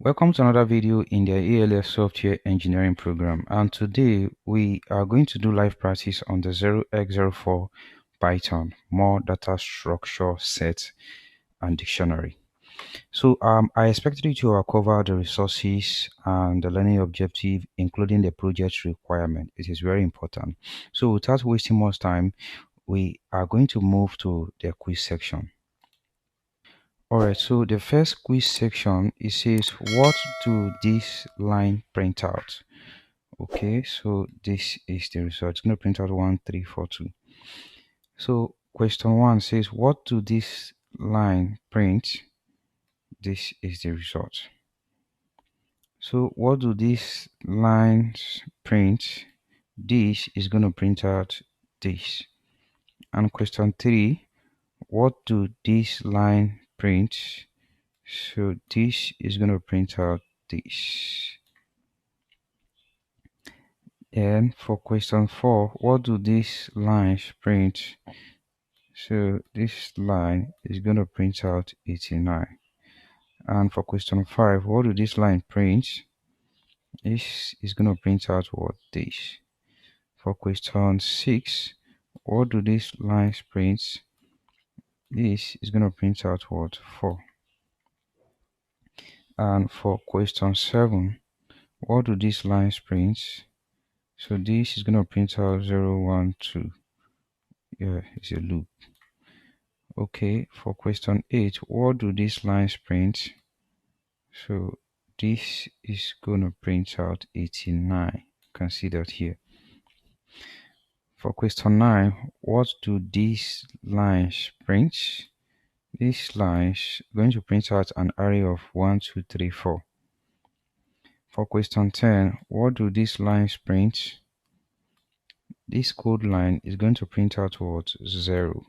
Welcome to another video in the ALS software engineering program, and today we are going to do live practice on the 0x04 Python more data structure set and dictionary. So I expected you to cover the resources and the learning objective, including the project requirement. It is very important. So without wasting much time, we are going to move to the quiz section. Alright, so the first quiz section, it says, what do this line print out? Okay, so this is the result. It's going to print out 1, 3, 4, 2. So question 1 says, what do this line print? This is the result. So what do these lines print? This is going to print out this. And question 3, what do this line print? So this is going to print out this. And for question 4, what do these lines print? So this line is going to print out 89. And for question 5, what do this line print? This is going to print out what? This. For question 6, what do these lines print? This is going to print out what? 4. And for question 7, what do these lines print? So this is going to print out 0, 1, 2. Yeah, it's a loop. Okay, for question 8, what do these lines print? So this is going to print out 89. You can see that here. For question 9, what do these lines print? These lines are going to print out an array of 1, 2, 3, 4. For question 10, what do these lines print? This code line is going to print out what? 0.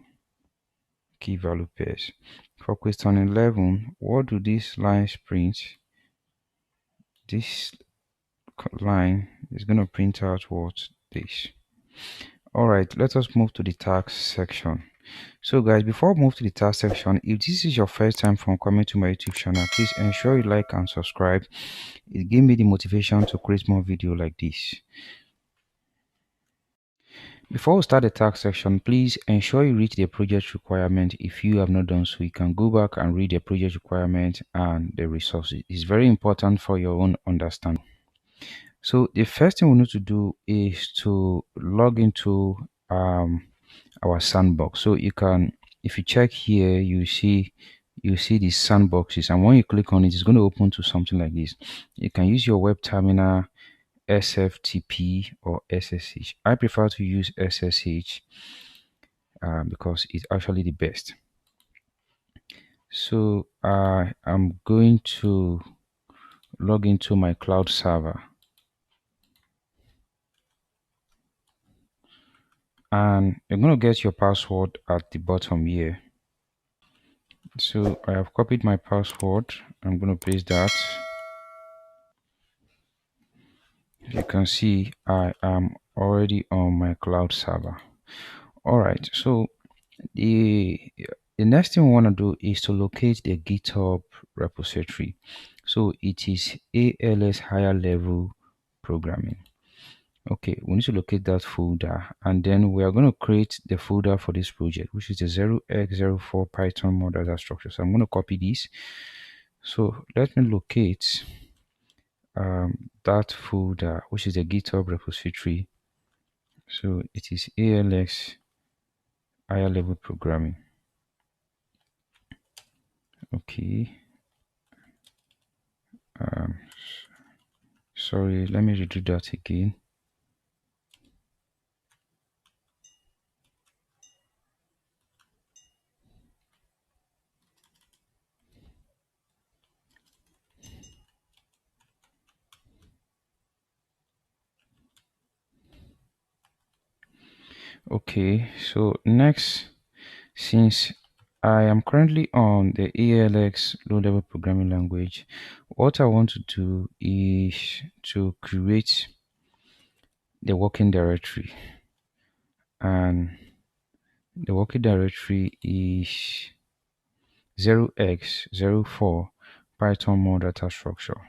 Key value pairs. For question 11, what do these lines print? This line is going to print out what? This. Alright, let us move to the task section. So guys, before we move to the task section, if this is your first time from coming to my YouTube channel, please ensure you like and subscribe. It gives me the motivation to create more videos like this. Before we start the task section, please ensure you read the project requirement. If you have not done so, you can go back and read the project requirement and the resources. It's very important for your own understanding. So the first thing we need to do is to log into our sandbox. So you can, if you check here, you see these sandboxes, and when you click on it, it's going to open to something like this. You can use your web terminal, SFTP or SSH. I prefer to use SSH because it's actually the best. So I'm going to log into my cloud server, and you're going to get your password at the bottom here. So I have copied my password. I'm going to paste that. You can see I am already on my cloud server. All right, so the next thing we want to do is to locate the GitHub repository. So it is ALS higher level programming. Okay, we need to locate that folder, and then we are going to create the folder for this project, which is the 0x04 Python more data structure. So I'm going to copy this. So let me locate that folder, which is the GitHub repository. So it is ALS higher level programming. Okay. Sorry, let me redo that again. Okay, so next, since I am currently on the ALX low level programming language, what I want to do is to create the working directory, and the working directory is 0x04 Python more data structure.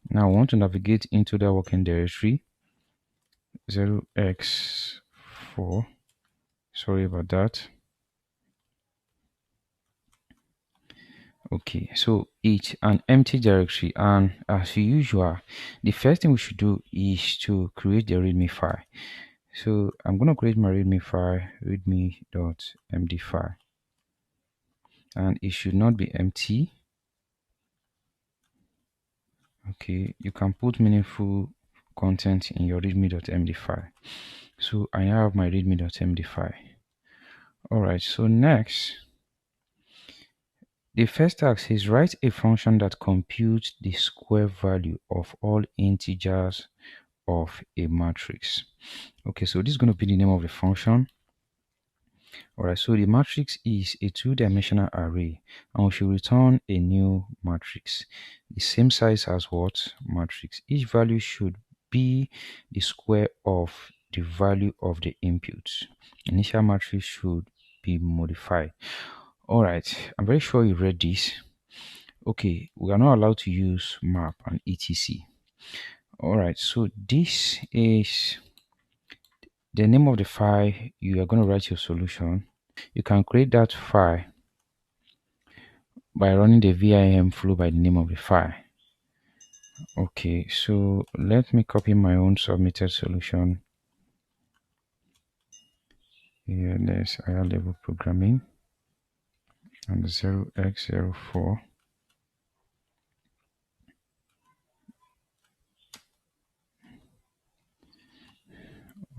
Now I want to navigate into the working directory 0x4. Sorry about that. Okay, so it's an empty directory, and as usual, the first thing we should do is to create the readme file. So I'm going to create my readme file, readme.md file, and it should not be empty. Okay, you can put meaningful content in your readme.md file. So I now have my readme.md file. All right, so next, the first task is write a function that computes the square value of all integers of a matrix. Okay, so this is going to be the name of the function. All right, so the matrix is a two-dimensional array, and we should return a new matrix, the same size as what matrix. Each value should be the square of the value of the input. Initial matrix should be modified. All right, I'm very sure you read this. Okay, we are not allowed to use map and etc. All right, so this is the name of the file you are going to write your solution. You can create that file by running the vim flow by the name of the file. Okay, so let me copy my own submitted solution. Here, there's higher level programming and 0x04.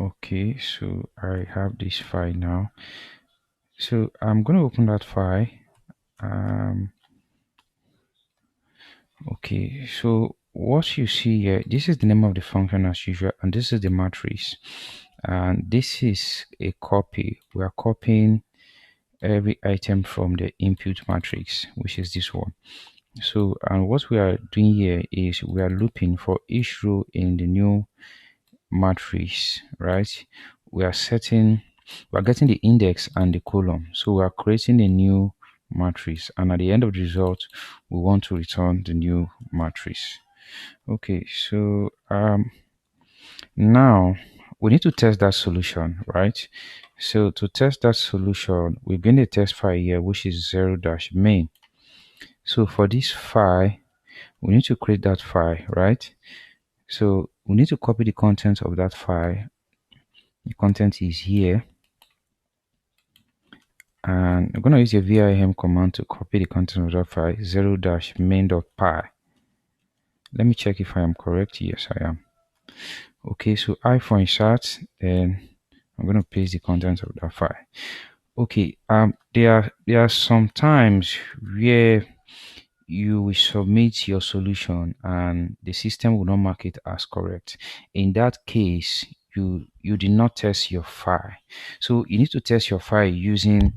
Okay, so I have this file now. So I'm going to open that file. Okay, so what you see here, this is the name of the function as usual, and this is the matrix, and this is a copy. We are copying every item from the input matrix, which is this one. So, and what we are doing here is we are looping for each row in the new matrix, right? We are getting the index and the column. So we are creating a new matrix, and at the end of the result, we want to return the new matrix. Okay, so now we need to test that solution, right? So to test that solution, we're going to test file here, which is 0-main. So for this file, we need to create that file, right? So we need to copy the content of that file. The content is here. And I'm going to use the vim command to copy the content of that file, 0-main.py. Let me check if I am correct. Yes, I am. Okay, so I for insert, then I'm going to paste the content of that file. Okay, there are some times where you will submit your solution and the system will not mark it as correct. In that case, you did not test your file. So you need to test your file using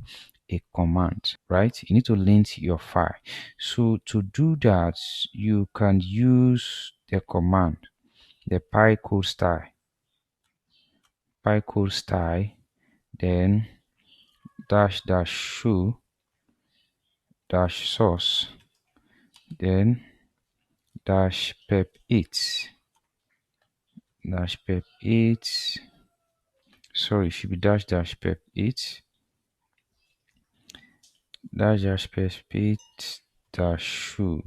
a command, right? You need to lint your file. So to do that, you can use the command, the pycode style, then --show -source, then -pep8 -pep8 sorry, it should be -pep8 -pep8 -show,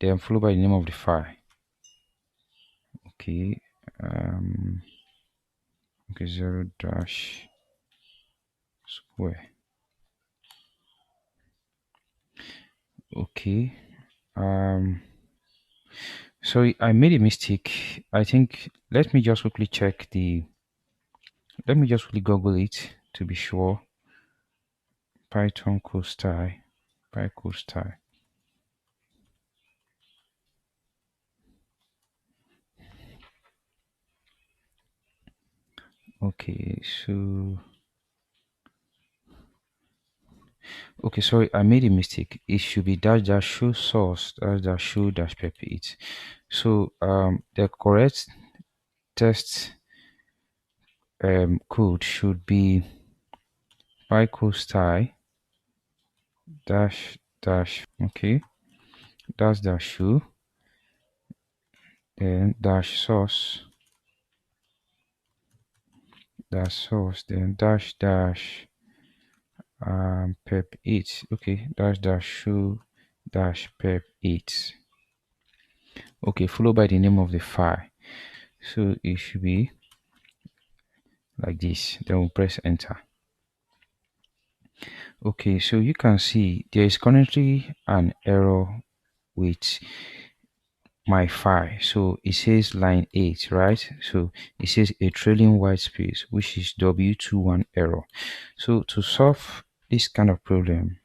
then followed by the name of the file. Okay, okay, 0-square. Okay, sorry, I made a mistake. I think let me just quickly Google it to be sure. Python code style, pycode style. Okay, so okay, sorry, I made a mistake. It should be --show source --show -pep8. So the correct test code should be pycode style dash. Okay, that's dash shoe, then dash source, then dash dash pep 8. Okay, dash dash shoe dash pep 8. Okay, followed by the name of the file. So it should be like this. Then we'll press enter. Okay, so you can see there is currently an error with my file. So it says line 8, right? So it says a trailing white space, which is W21 error. So to solve this kind of problem,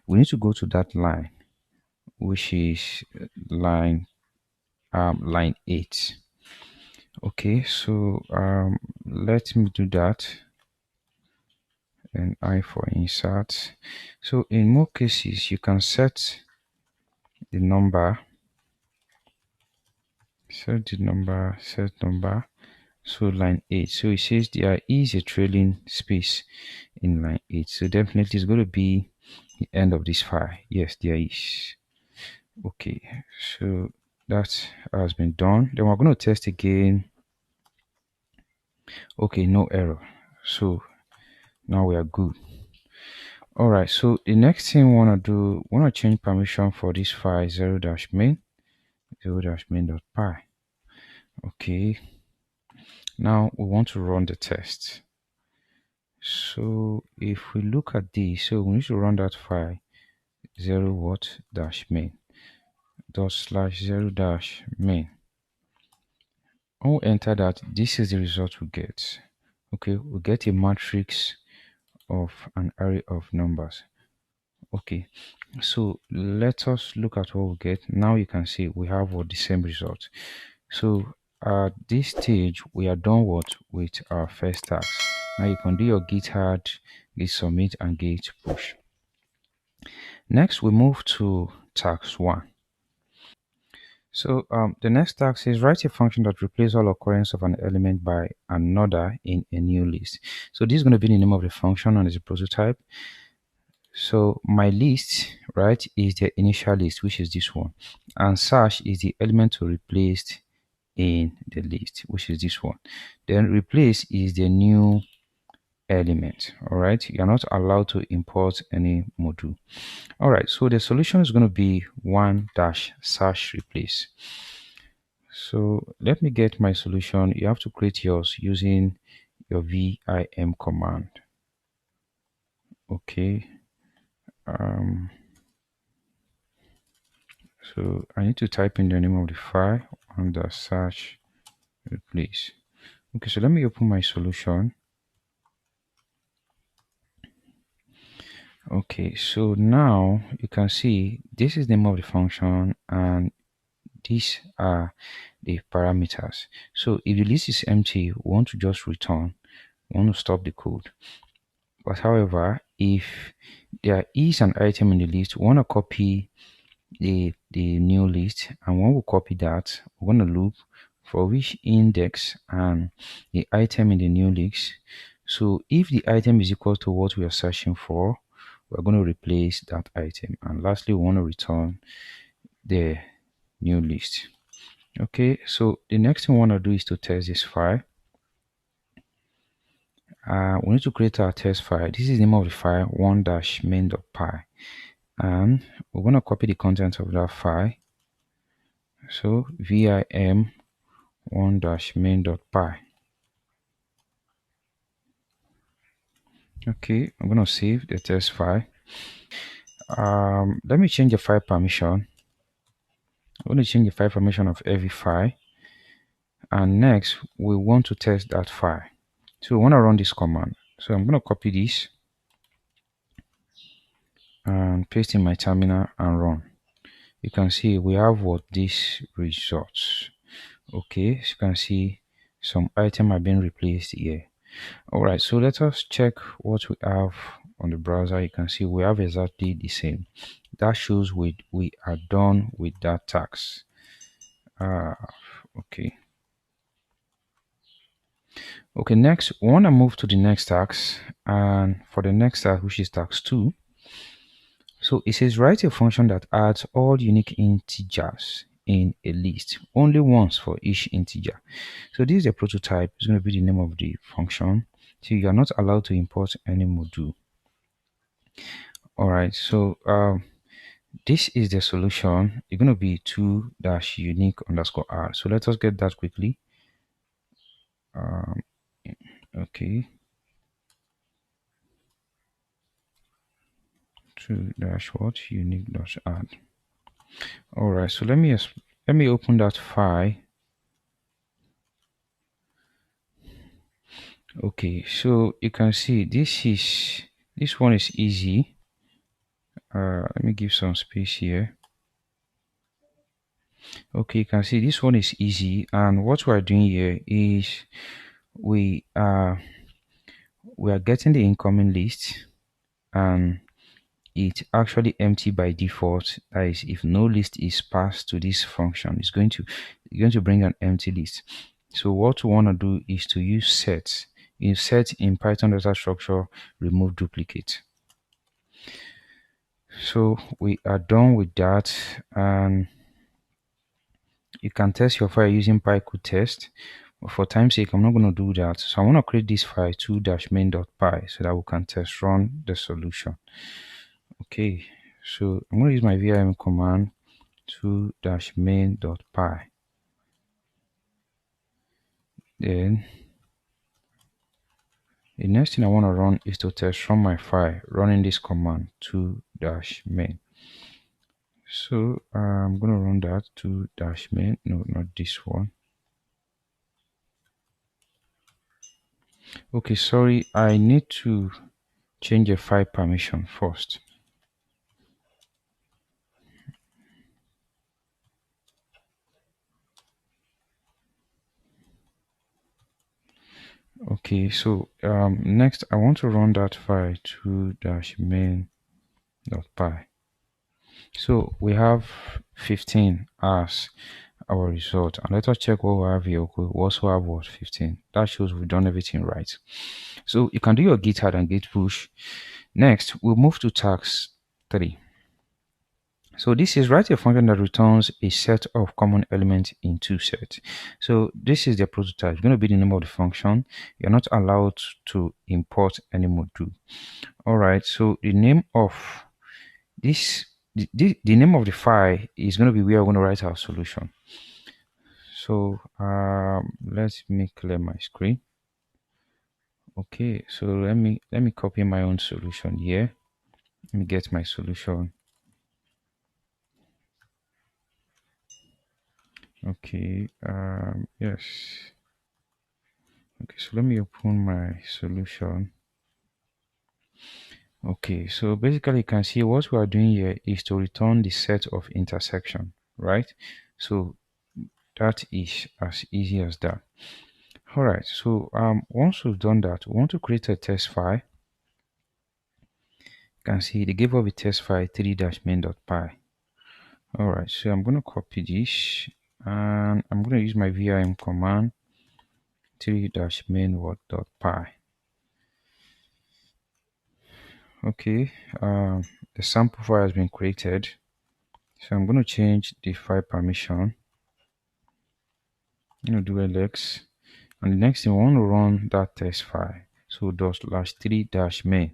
we need to go to that line, which is line 8. Okay, so let me do that. And I for insert. So in more cases, you can set the number, set number. So line 8. So it says there is a trailing space in line 8. So definitely it's going to be the end of this file. Yes, there is. Okay, so that has been done. Then we're going to test again. Okay, no error. So now we are good. All right, so the next thing we want to do, we want to change permission for this file 0-main, 0-main.py. Okay, now we want to run the test. So if we look at this, so we need to run that file 0 what-main dot slash 0-main. When we enter that, this is the result we get. Okay, we get a matrix of an array of numbers. Okay, so let us look at what we get. Now you can see we have what the same result. So at this stage, we are done with our first task. Now you can do your git add, git submit, and git push. Next, we move to task 1. So the next task is write a function that replaces all occurrence of an element by another in a new list. So this is going to be the name of the function and it's a prototype. So my list, right, is the initial list, which is this one, and search is the element to replace in the list, which is this one. Then replace is the new element. All right, you're not allowed to import any module. All right, so the solution is going to be 1-search replace. So let me get my solution. You have to create yours using your vim command. Okay. So I need to type in the name of the file under search replace. Okay, so let me open my solution. Okay, so now you can see this is the name of the function and these are the parameters. So if the list is empty, we want to just return, we want to stop the code. But however, if there is an item in the list, we want to copy the new list, and when we copy that, we're going to loop for which index and the item in the new list. So if the item is equal to what we are searching for, we're going to replace that item, and lastly we want to return the new list. Okay, so the next thing we want to do is to test this file. We need to create our test file. This is the name of the file 1-main.py, and we're going to copy the content of that file. So vim 1-main.py. Okay, I'm going to save the test file. Let me change the file permission. I'm going to change the file permission of every file, and next we want to test that file. So we want to run this command. So I'm going to copy this and paste in my terminal and run. You can see we have what these results. Okay, so you can see some items are being replaced here. All right, so let us check what we have on the browser. You can see we have exactly the same. That shows we are done with that task. Okay. Okay, next we want to move to the next task, and for the next task, which is task 2, So it says write a function that adds all unique integers in a list, only once for each integer. So this is a prototype. It's going to be the name of the function. So you are not allowed to import any module. All right. So this is the solution. It's going to be 2 dash unique underscore r. So let us get that quickly. Um, okay. 2 dash what unique dash add. All right. So let me open that file. Okay. So you can see this one is easy. Let me give some space here. Okay, you can see this one is easy, and what we are doing here is we are we are getting the incoming list, and it's actually empty by default. That is, if no list is passed to this function, it's going to bring an empty list. So what we want to do is to use set. In set in Python data structure, remove duplicate. So we are done with that, and you can test your file using pycodetest. But for time's sake, I'm not going to do that. So I want to create this file 2-main.py so that we can test run the solution. Okay, so I'm going to use my vim command 2-main.py. Then the next thing I want to run is to test run my file running this command 2-main. So I'm going to run that 2-main. No, not this one. Okay, sorry, I need to change the file permission first. Okay, so next I want to run that file 2-main.py. So we have 15 as our result, and let us check what we have here. Okay, we also have what 15. That shows we've done everything right. So you can do your git add and git push. Next, we'll move to task 3. So this is write a function that returns a set of common elements in two sets. So this is the prototype. It's going to be the name of the function. You're not allowed to import any module. All right. So the name of the name of the file is going to be where we're going to write our solution. So let me clear my screen. Okay. So let me copy my own solution here. Let me get my solution. Okay, yes. Okay, so let me open my solution. Okay, so basically you can see what we are doing here is to return the set of intersection, right? So that is as easy as that. All right, so once we've done that, we want to create a test file. You can see they gave us a test file 3-main.py. All right, so I'm going to copy this, and I'm going to use my vim command 3-main.py. Okay, the sample file has been created, so I'm going to change the file permission. I'm going to do ls, and the next thing, we want to run that test file. So /3-main.py,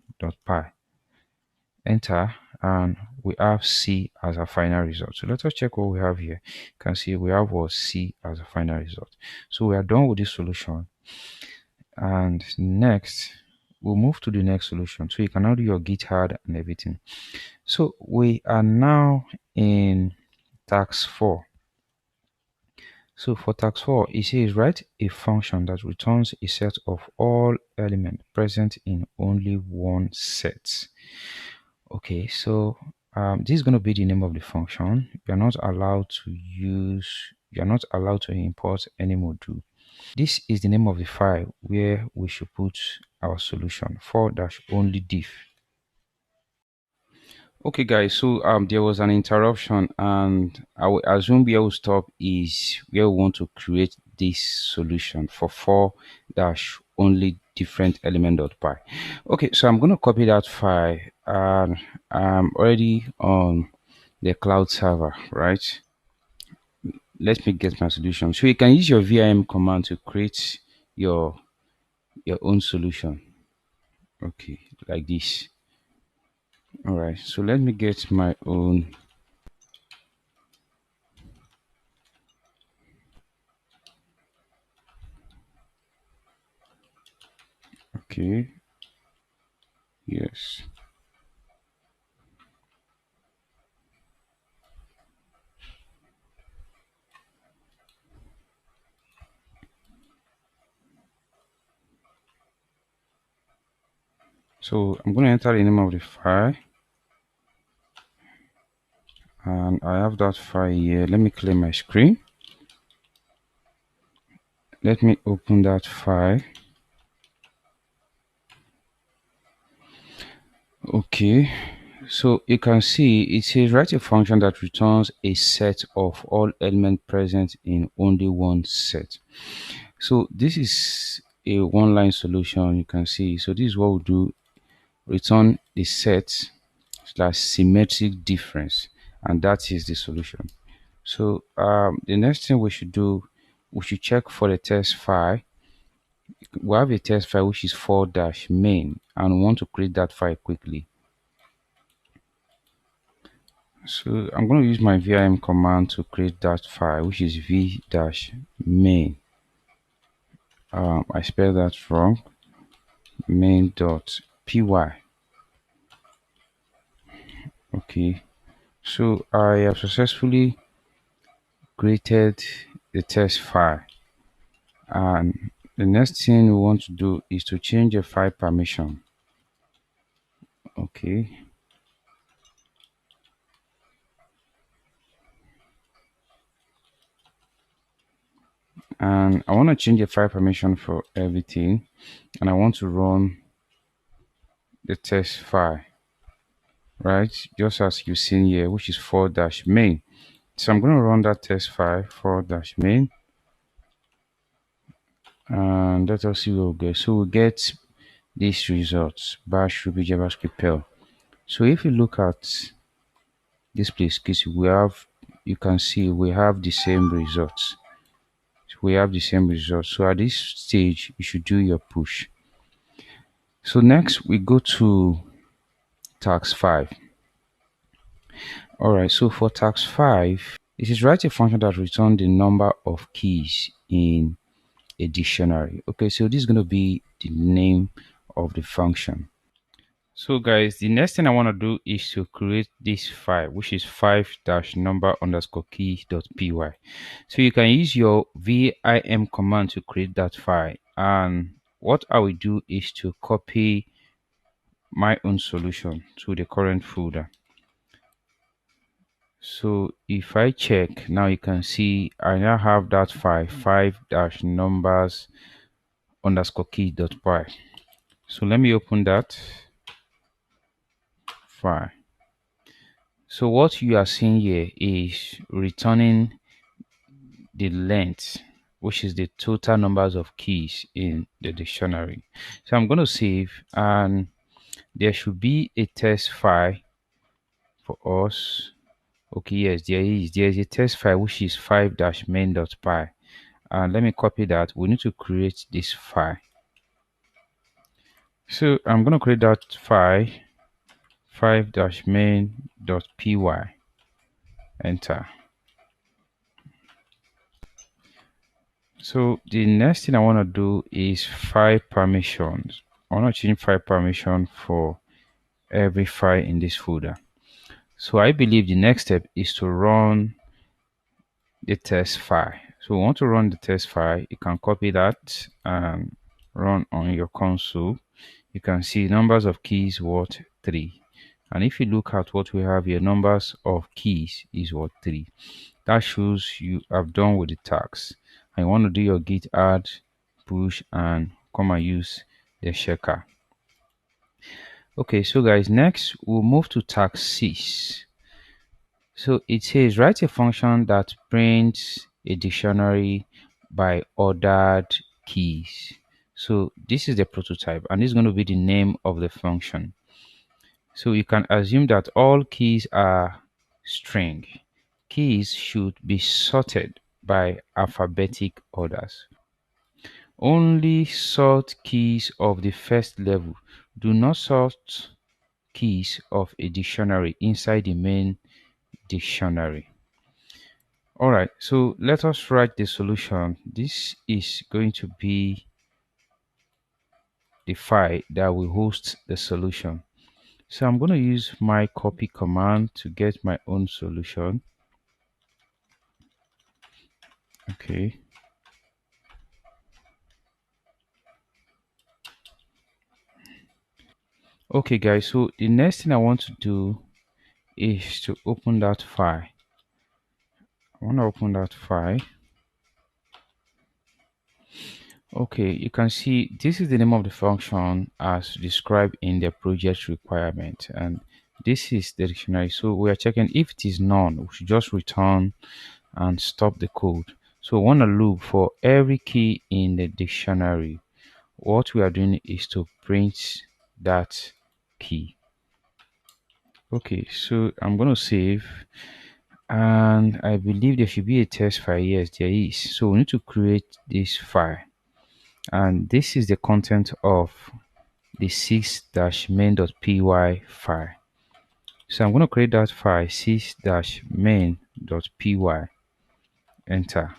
enter, and we have C as a final result. So let us check what we have here. You can see we have what C as a final result. So we are done with this solution, and next we'll move to the next solution. So you can now do your git add and everything. So we are now in task 4. So for task 4, it says write a function that returns a set of all elements present in only one set. Okay, so this is going to be the name of the function. You're not allowed to import any module. This is the name of the file where we should put our solution 4-only diff. Okay, guys, so there was an interruption, and I will assume where we stop is where we want to create this solution for 4 only different element.py. Okay, so I'm going to copy that file, and I'm already on the cloud server, right? Let me get my solution. So you can use your vim command to create your your own solution. Okay, like this. All right, so let me get my own. Okay, yes. So I'm going to enter the name of the file, and I have that file here. Let me clear my screen. Let me open that file. Okay, so you can see it says write a function that returns a set of all elements present in only one set. So this is a one-line solution. You can see. So this is what we do: return the set slash symmetric difference, and that is the solution. So the next thing we should do, we should check for the test file. We have a test file which is 4-main, and we want to create that file quickly. So I'm going to use my vim command to create that file, which is v-main. I spelled that wrong. Main.py. Okay, so I have successfully created the test file, and the next thing we want to do is to change the file permission. Okay, and I want to change the file permission for everything, and I want to run the test file, right, just as you've seen here, which is 4-main. So I'm going to run that test file 4-main, and let us see what we get. So we get these results: bash, ruby, javascript, perl. So if you look at this place, we have, you can see we have the same results. We have the same results. So at this stage, you should do your push. So next we go to task 5. All right, so for task 5, it is write a function that returns the number of keys in a dictionary. Okay, so this is going to be the name of the function. So guys, the next thing I want to do is to create this file, which is 5-number_key.py. So you can use your vim command to create that file, and what I will do is to copy my own solution to the current folder. So if I check now, you can see I now have that file 5-numbers_key.py. So let me open that file. So what you are seeing here is returning the length, which is the total numbers of keys in the dictionary. So I'm going to save, and there should be a test file for us. Okay, yes, there's a test file which is 5-main.py, and let me copy that. We need to create this file. So I'm going to create that file 5-main.py. Enter. So the next thing I want to do is file permissions. I want to change file permission for every file in this folder. So I believe the next step is to run the test file. So we want to run the test file. You can copy that and run on your console. You can see numbers of keys what 3. And if you look at what we have here, numbers of keys is what 3. That shows you have done with the tags. And you want to do your git add, push, and come and use the checker. Okay, so guys, next we'll move to task 6. So it says write a function that prints a dictionary by ordered keys. So this is the prototype, and this is going to be the name of the function. So you can assume that all keys are string. Keys should be sorted by alphabetic orders. Only sort keys of the first level. Do not sort keys of a dictionary inside the main dictionary. All right, so let us write the solution. This is going to be the file that will host the solution. So I'm going to use my copy command to get my own solution. Okay. Okay, guys. So the next thing I want to do is to open that file. I want to open that file. Okay, you can see this is the name of the function as described in the project requirement, and this is the dictionary. So we are checking if it is none, we should just return and stop the code. So we want to look for every key in the dictionary. What we are doing is to print that key. Okay, so I'm going to save, and I believe there should be a test file. Yes, there is. So we need to create this file, and this is the content of the 6-main.py file. So I'm going to create that file 6-main.py. Enter.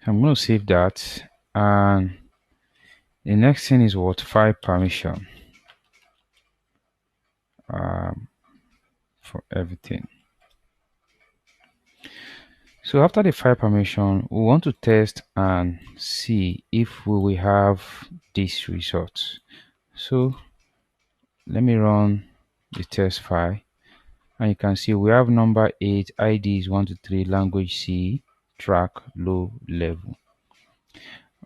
I'm going to save that, and the next thing is what? File permission for everything. So after the file permission, we want to test and see if we will have this result. So let me run the test file, and you can see we have number 8, ID is 123, language C, track low level.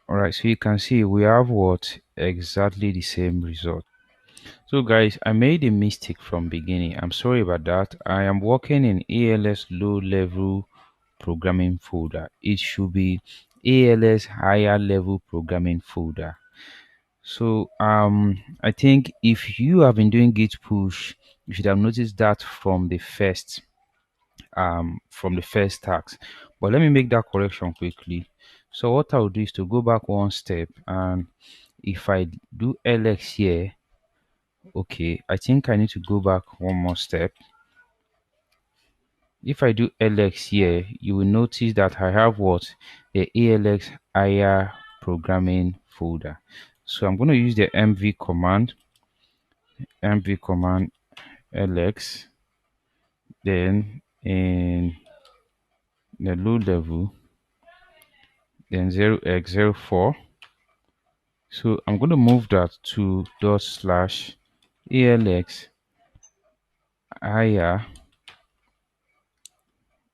All right, so you can see we have what? Exactly the same result. So guys, I made a mistake from beginning. I'm sorry about that. I am working in ALS low level programming folder. It should be ALS higher level programming folder. So I think if you have been doing git push, you should have noticed that from the first task. But let me make that correction quickly. So what I'll do is to go back one step, and if I do LX here, okay, I think I need to go back one more step. If I do LX here, you will notice that I have what? The ALX higher programming folder. So I'm going to use the mv command LX, then in the low level, then 0x04. So I'm going to move that to /ALX higher.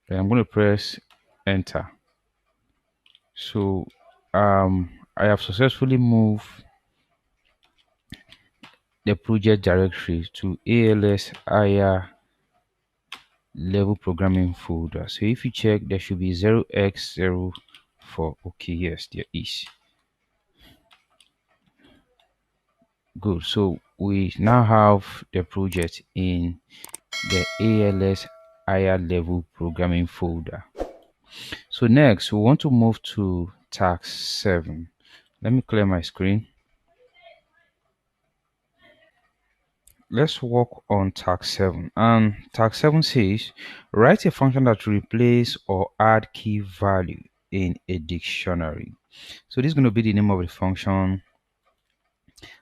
Then I'm going to press enter. So I have successfully moved the project directory to ALS higher level programming folder. So if you check, there should be 0x04. Okay, yes, there is. Good. So we now have the project in the ALS higher level programming folder. So next, we want to move to task 7. Let me clear my screen. Let's work on task 7. And task 7 says, write a function that replace or add key value in a dictionary. So this is going to be the name of the function.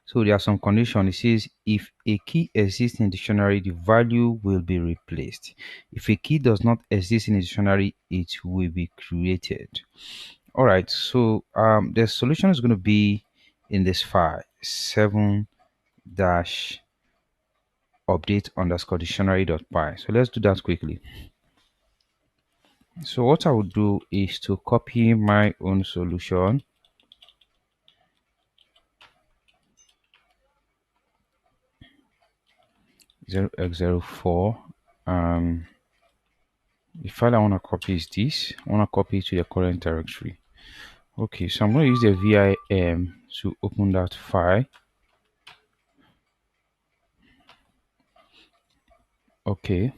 So there are some conditions. It says if a key exists in the dictionary, the value will be replaced. If a key does not exist in the dictionary, it will be created. All right, so the solution is going to be in this file 7 dash update underscore dictionary.py. So let's do that quickly. So what I will do is to copy my own solution. X04. The file I want to copy is this. I want to copy it to the current directory. Okay, so I'm going to use the VIM to open that file. Okay,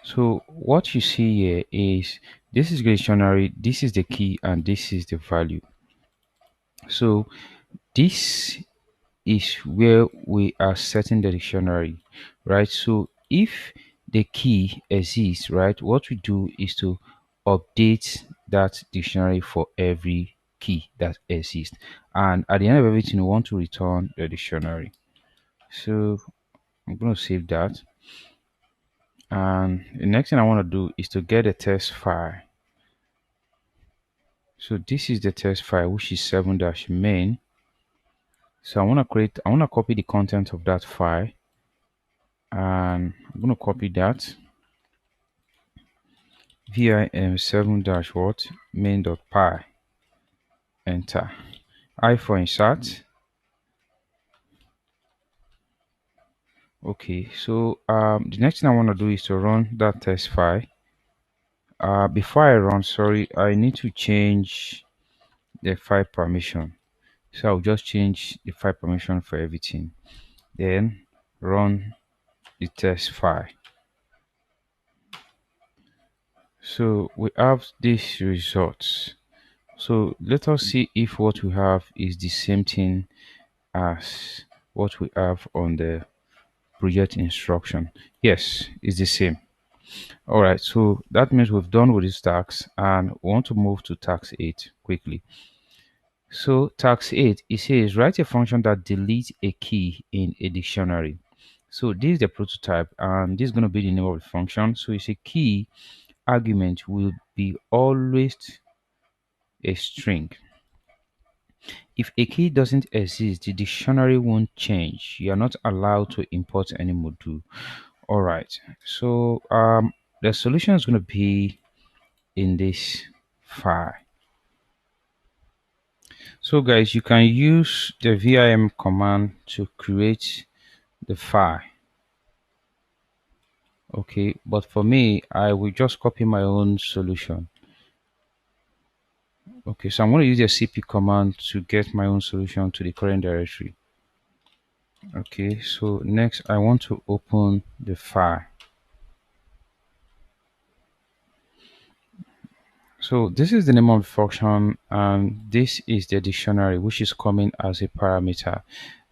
so what you see here is this is the dictionary, this is the key, and this is the value. So this is where we are setting the dictionary, right? So if the key exists, right, what we do is to update that dictionary for every key that exists. And at the end of everything, we want to return the dictionary. So I'm going to save that. And the next thing I want to do is to get a test file. So this is the test file, which is 7-main. So I want to copy the content of that file, and I'm going to copy that vim 7 dash what main.py, enter. I for insert. Okay, so the next thing I want to do is to run that test file. Before I run, sorry, I need to change the file permission. So I'll just change the file permission for everything, then run the test file. So we have these results. So let us see if what we have is the same thing as what we have on the project instruction. Yes, it's the same. All right, so that means we've done with this task, and we want to move to task 8 quickly. So task 8, it says write a function that deletes a key in a dictionary. So this is the prototype, and this is going to be the name of the function. So it's a key argument will be always a string. If a key doesn't exist, the dictionary won't change. You are not allowed to import any module. All right. So the solution is going to be in this file. So guys, you can use the vim command to create the file. Okay, but for me, I will just copy my own solution. Okay, so I'm going to use the cp command to get my own solution to the current directory. Okay, so next I want to open the file. So this is the name of the function, and this is the dictionary which is coming as a parameter.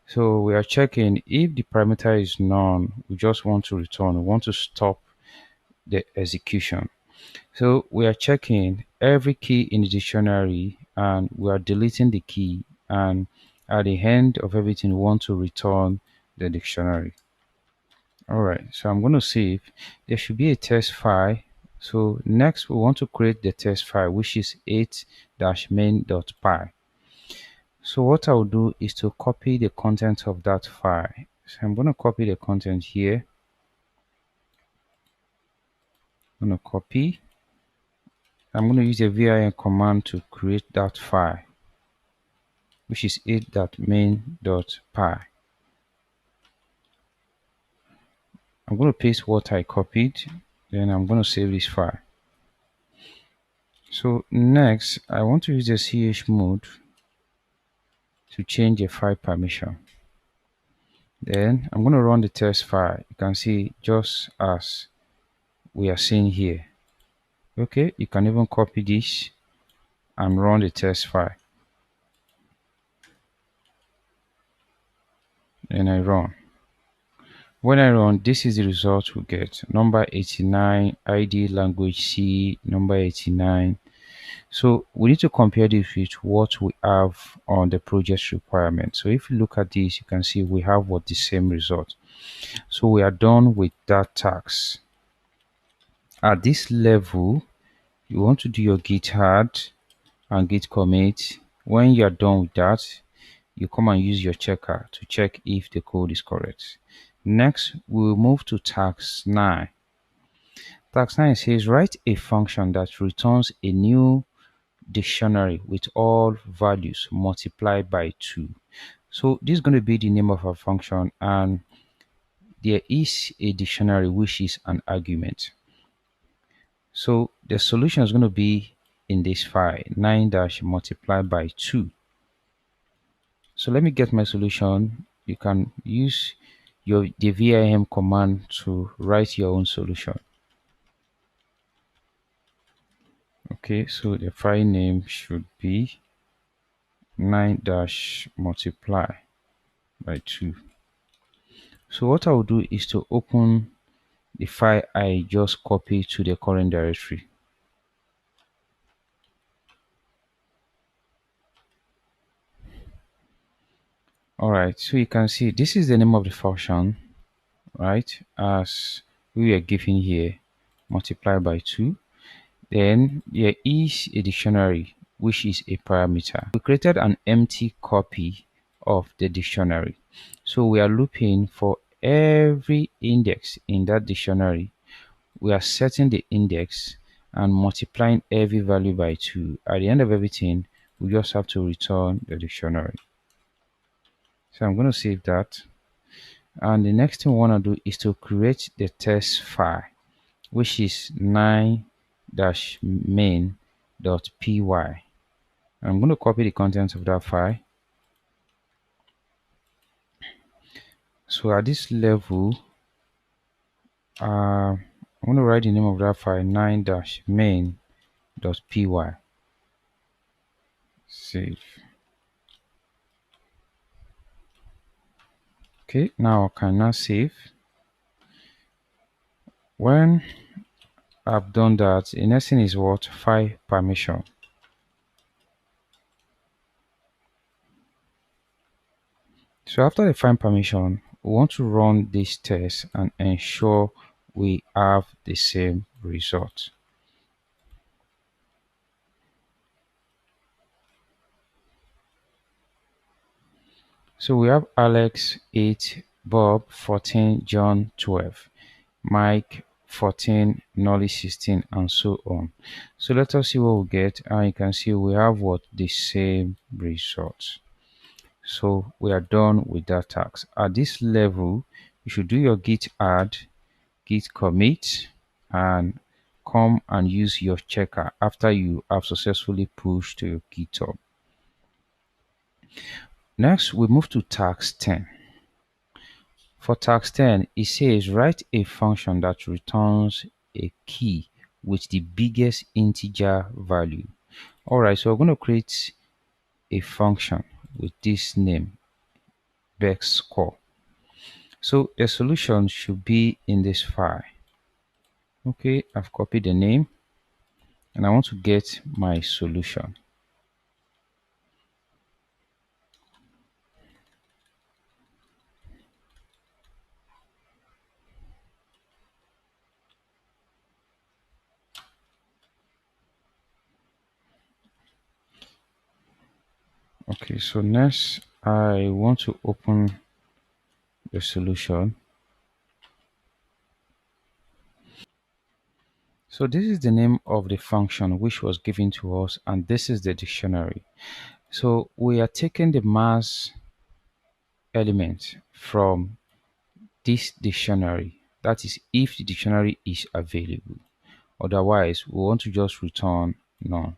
So we are checking if the parameter is none, we just want to return, we want to stop the execution. So we are checking every key in the dictionary, and we are deleting the key, and at the end of everything we want to return the dictionary. All right, so I'm going to save. There should be a test file. So next we want to create the test file, which is 8-main.py. So what I'll do is to copy the content of that file. So I'm going to copy the content here. I'm going to copy. I'm going to use the vim command to create that file, which is 8.main.py. I'm going to paste what I copied, then I'm going to save this file. So next, I want to use the chmod to change the file permission. Then I'm going to run the test file. You can see just as we are seeing here. Okay, you can even copy this and run the test file. Then I run. When I run, this is the result we get. Number 89, ID language C, number 89. So we need to compare this with what we have on the project requirement. So if you look at this, you can see we have what the same result. So we are done with that task. At this level, you want to do your git add and git commit. When you are done with that, you come and use your checker to check if the code is correct. Next, we'll move to task 9. Task 9 says write a function that returns a new dictionary with all values multiplied by 2. So this is going to be the name of our function, and there is a dictionary which is an argument. So the solution is going to be in this file 9 dash multiply by 2. So let me get my solution. You can use the VIM command to write your own solution. Okay, so the file name should be 9 dash multiply by 2. So what I will do is to open the file I just copied to the current directory. Alright, so you can see this is the name of the function, right? As we were given here, multiply by 2. Then there is a dictionary, which is a parameter. We created an empty copy of the dictionary. So we are looping for every index in that dictionary. We are setting the index and multiplying every value by 2. At the end of everything, we just have to return the dictionary. So I'm going to save that. And the next thing we want to do is to create the test file, which is 9-main.py. I'm going to copy the contents of that file. So at this level, I'm going to write the name of that file 9-main.py. Save. Okay, now I can now save. When I've done that, the next thing is what? File permission. So after the file permission, we want to run this test and ensure we have the same result. So we have Alex 8, Bob 14, John 12, Mike 14, Nolly 16, and so on. So let us see what we get, and you can see we have what? The same result. So we are done with that task. At this level, you should do your git add, git commit, and come and use your checker after you have successfully pushed to your GitHub. Next, we move to task 10. For task 10, it says write a function that returns a key with the biggest integer value. Alright, so we're going to create a function with this name, Bex score. So the solution should be in this file. Okay, I've copied the name and I want to get my solution. Okay, so next I want to open the solution. So this is the name of the function which was given to us, and this is the dictionary. So we are taking the mass element from this dictionary. That is if the dictionary is available. Otherwise, we want to just return none.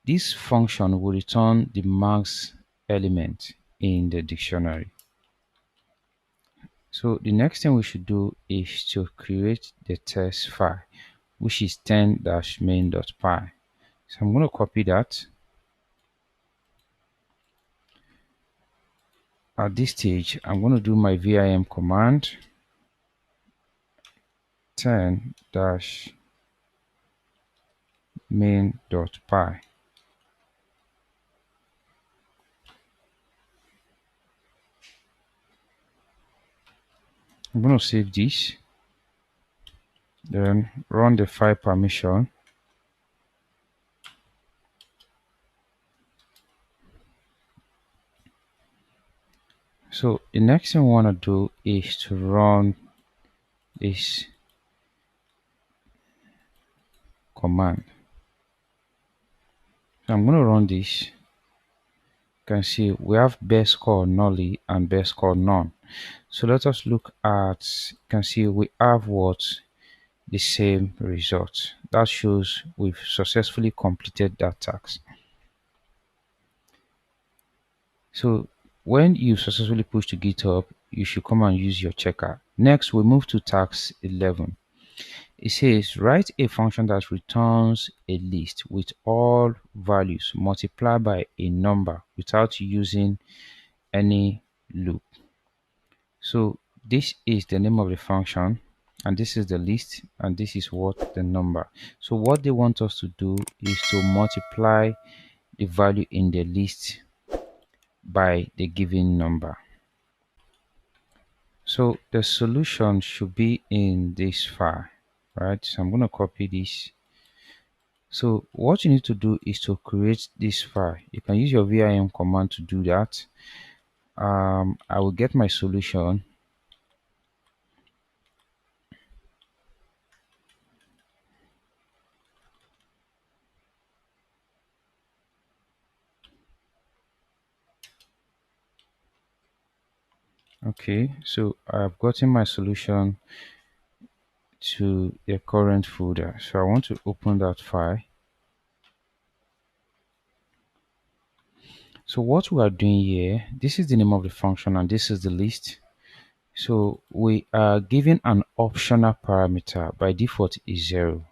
This function will return the max element in the dictionary. So the next thing we should do is to create the test file, which is 10-main.py. So I'm going to copy that. At this stage, I'm going to do my VIM command 10-main.py. I'm going to save this, then run the file permission. So the next thing we want to do is to run this command. So I'm going to run this. You can see we have best score nolly and best score none. So let us look at, you can see we have what? the same result. That shows we've successfully completed that task. So when you successfully push to GitHub, you should come and use your checker. Next, we move to task 11. It says write a function that returns a list with all values multiplied by a number without using any loop. So this is the name of the function, and this is the list, and this is what the number. So what they want us to do is to multiply the value in the list by the given number. So the solution should be in this file, right? So I'm going to copy this. So what you need to do is to create this file. You can use your vim command to do that. I will get my solution. Okay, so I've gotten my solution to the current folder. So I want to open that file. So what we are doing here, this is the name of the function and this is the list. So we are giving an optional parameter. By default is 0.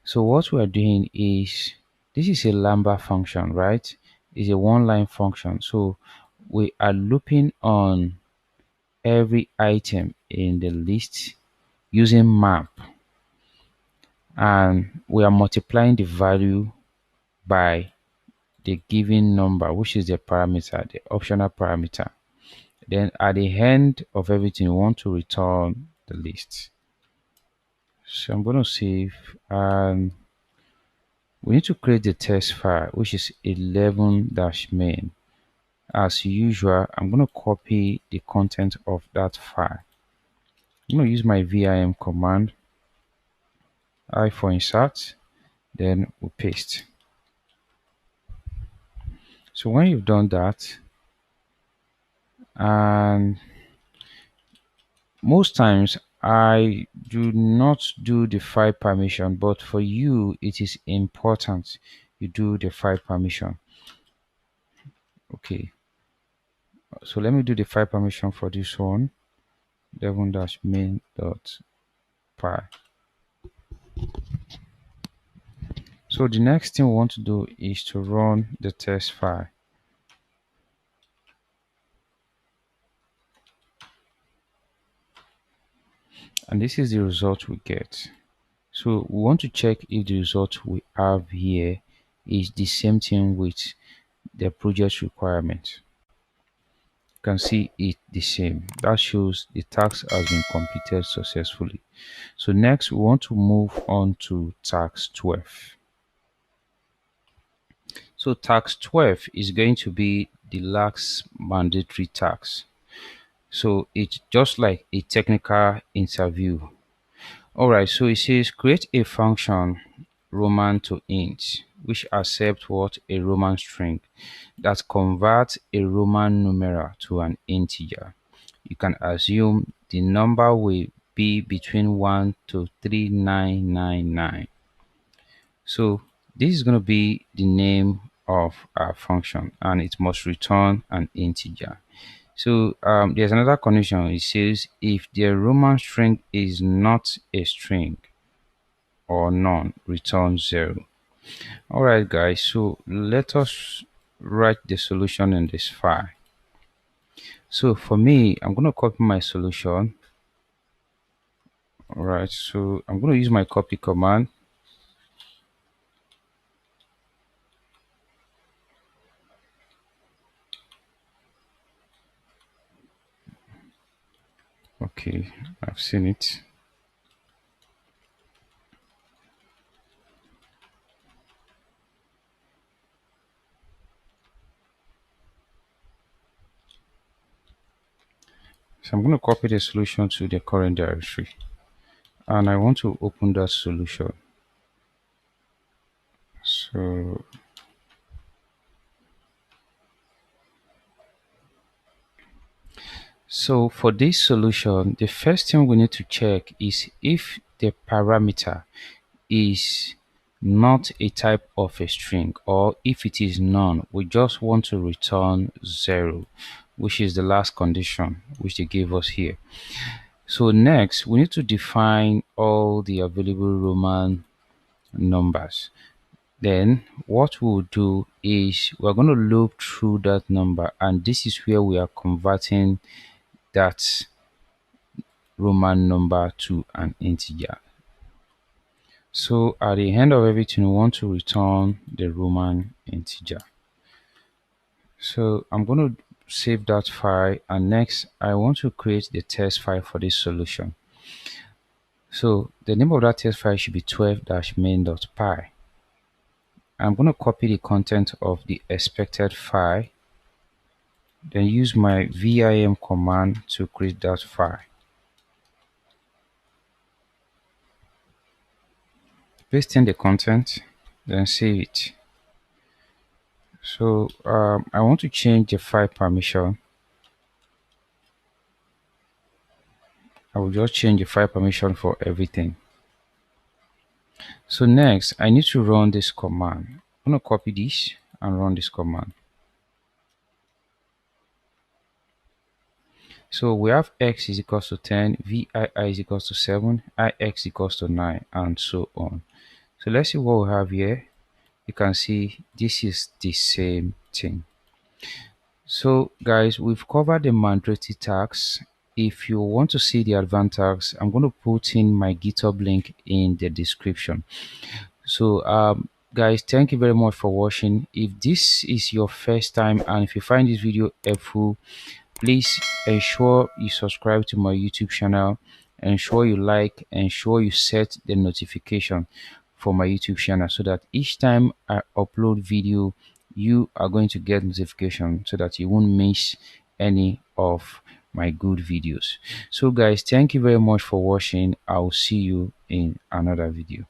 So what we are doing is, this is a lambda function, right? It's a one-line function. So we are looping on every item in the list using map, and we are multiplying the value by the given number, which is the parameter, the optional parameter. Then at the end of everything, we want to return the list. So I'm going to save, and we need to create the test file, which is 11-main. As usual, I'm going to copy the content of that file. I'm going to use my vim command, I for insert, then we paste. So when you've done that, and most times I do not do the file permission, but for you it is important you do the file permission. Okay, so let me do the file permission for this one, 11-main.py. So the next thing we want to do is to run the test file. And this is the result we get. So we want to check if the result we have here is the same thing with the project requirement. You can see it the same. That shows the task has been completed successfully. So next we want to move on to task 12. So task 12 is going to be the last mandatory task. So it's just like a technical interview. Alright, so it says create a function Roman to int, which accepts what a Roman string that converts a Roman numeral to an integer. You can assume the number will be between 1 to 3999. So this is going to be the name of our function, and it must return an integer. So there's another condition. It says if the Roman string is not a string or none, return 0. Alright guys, so let us write the solution in this file. So for me, I'm going to copy my solution. Alright, so I'm going to use my copy command. Okay, I've seen it. So I'm going to copy the solution to the current directory, and I want to open that solution. So So for this solution, the first thing we need to check is if the parameter is not a type of a string, or if it is none, we just want to return 0, which is the last condition which they gave us here. So next, we need to define all the available Roman numbers. Then what we'll do is we're going to loop through that number, and this is where we are converting that Roman number to an integer. So at the end of everything, we want to return the Roman integer. So I'm going to save that file, and next I want to create the test file for this solution. So the name of that test file should be 12-main.py. I'm going to copy the content of the expected file, then use my vim command to create that file. Paste in the content, then save it. So I want to change the file permission. I will just change the file permission for everything. So next, I need to run this command. I'm going to copy this and run this command. So we have x is equals to 10, vii is equals to 7, ix equals to 9, and so on. So let's see what we have here. You can see this is the same thing. So guys, we've covered the mandatory tags. If you want to see the advanced tags, I'm going to put in my GitHub link in the description. So guys, thank you very much for watching. If this is your first time and if you find this video helpful, please ensure you subscribe to my YouTube channel, ensure you like, ensure you set the notification for my YouTube channel so that each time I upload video, you are going to get notification so that you won't miss any of my good videos. So guys, thank you very much for watching. I'll see you in another video.